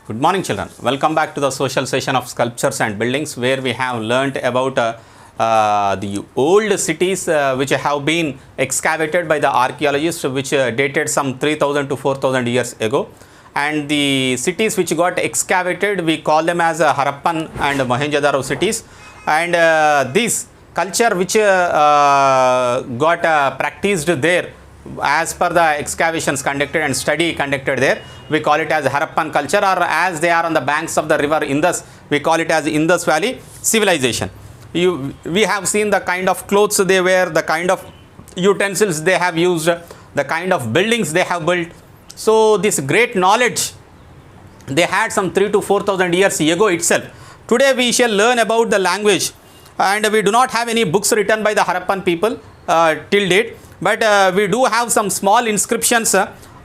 Good morning, children. Welcome back to the social session of sculptures and buildings, where we have learnt about the old cities which have been excavated by the archaeologists, which dated some 3000 to 4000 years ago. And the cities which got excavated, we call them as Harappan and Mohenjo-daro cities. And this culture which got practiced there as per the excavations conducted and study conducted there, we call it as Harappan culture, or as they are on the banks of the river Indus, we call it as Indus Valley civilization. We have seen the kind of clothes they wear, the kind of utensils they have used, the kind of buildings they have built. So this great knowledge they had some 3 to 4,000 years ago itself. Today we shall learn about the language, and we do not have any books written by the Harappan people till date, but we do have some small inscriptions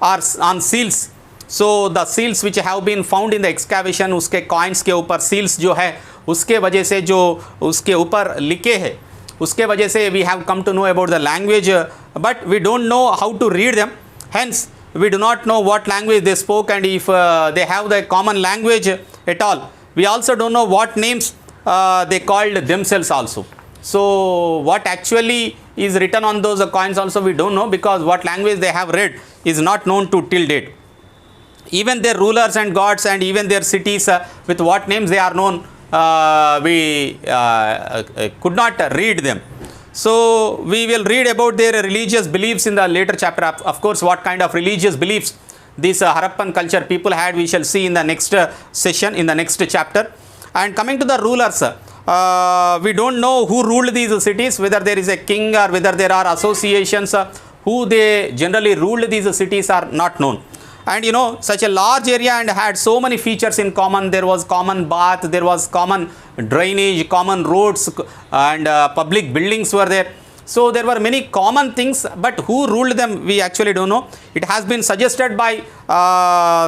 on seals. So the seals which have been found in the excavation, उसके coins के ऊपर seals जो है उसके वजह से जो उसके ऊपर लिखे हैं उसके वजह से we have come to know about the language, but we don't know how to read them. Hence we do not know what language they spoke, and if they have the common language at all. We also don't know what names they called themselves also. So what actually is written on those coins also we don't know, because what language they have read is not known to till date. Even their rulers and gods and even their cities with what names they are known, we could not read them. So we will read about their religious beliefs in the later chapter. Of course, what kind of religious beliefs this Harappan culture people had, we shall see in the next session, in the next chapter. And coming to the rulers, we don't know who ruled these cities, whether there is a king or whether there are associations who they generally ruled these cities are not known. And you know, such a large area and had so many features in common. There was common bath, there was common drainage, common roads, and public buildings were there. So there were many common things, but who ruled them we actually don't know. It has been suggested by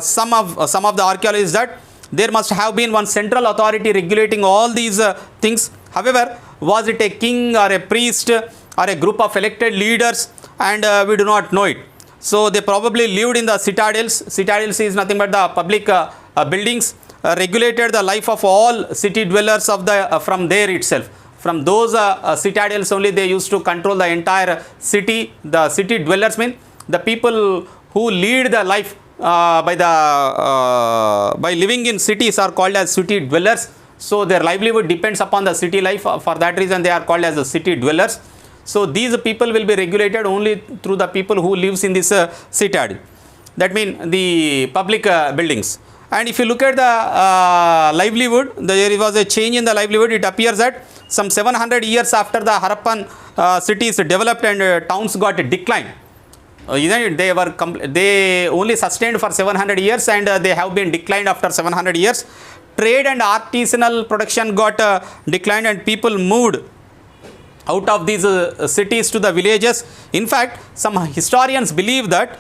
some of the archaeologists that there must have been one central authority regulating all these things. However, was it a king or a priest or a group of elected leaders, and we do not know it. So they probably lived in the citadels. Citadels is nothing but the public buildings, regulated the life of all city dwellers of the from there itself. From those citadels only they used to control the entire city. The city dwellers mean the people who lead the life by living in cities are called as city dwellers. So their livelihood depends upon the city life. For that reason they are called as the city dwellers. So these people will be regulated only through the people who lives in this citadel. That means the public buildings. And if you look at the livelihood, there was a change in the livelihood. It appears that some 700 years after the Harappan cities developed and towns got declined. Isn't it? They only sustained for 700 years and they have been declined after 700 years. Trade and artisanal production got declined, and people moved out of these cities to the villages. In fact, some historians believe that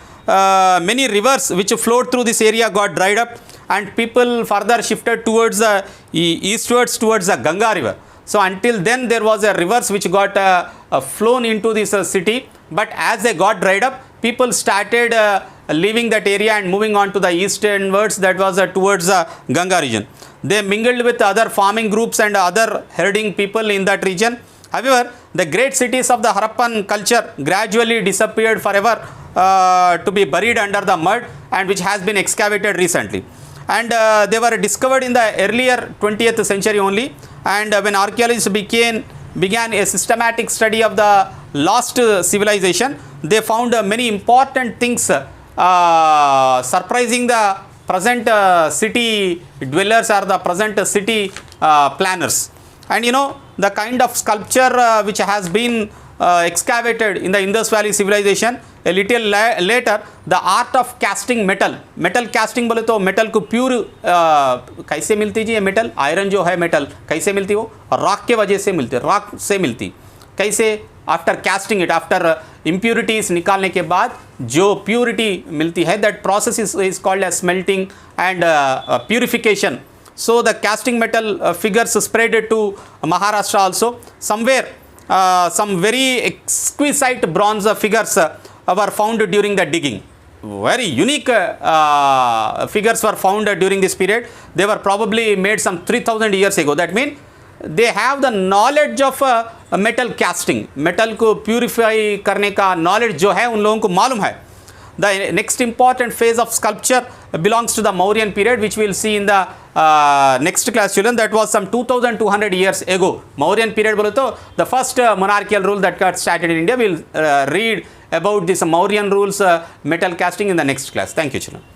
many rivers which flowed through this area got dried up, and people further shifted towards the eastwards towards the Ganga river. So until then there was a rivers which got flown into this city, but as they got dried up, people started leaving that area and moving on to the easternwards, that was towards the Ganga region. They mingled with other farming groups and other herding people in that region. However, the great cities of the Harappan culture gradually disappeared forever to be buried under the mud, and which has been excavated recently. And they were discovered in the earlier 20th century only. And when archaeologists began a systematic study of the lost civilization, they found many important things surprising the present city dwellers or the present city planners. And you know, the kind of sculpture which has been excavated in the Indus Valley civilization, a little later, the art of casting metal casting बोले तो metal को pure कैसे मिलती जी ये metal, iron जो है metal कैसे मिलती, वो rock के वजह से मिलती, rock से मिलती कैसे, after casting it, after impurities निकालने के बाद जो purity मिलती है, that process is called as smelting and purification. So the casting metal figures spread to Maharashtra also. Somewhere some very exquisite bronze figures were found during the digging. very unique figures were found during this period. They were probably made some 3000 years ago. That means they have the knowledge of metal casting. Metal को purify करने का knowledge जो है उन लोगों को मालूम है. The next important phase of sculpture belongs to the Mauryan period, which we will see in the next class, children. That was some 2200 years ago. Mauryan period बोले तो the first monarchical rule that got started in India. We will read about this Mauryan rules, metal casting in the next class. Thank you, children.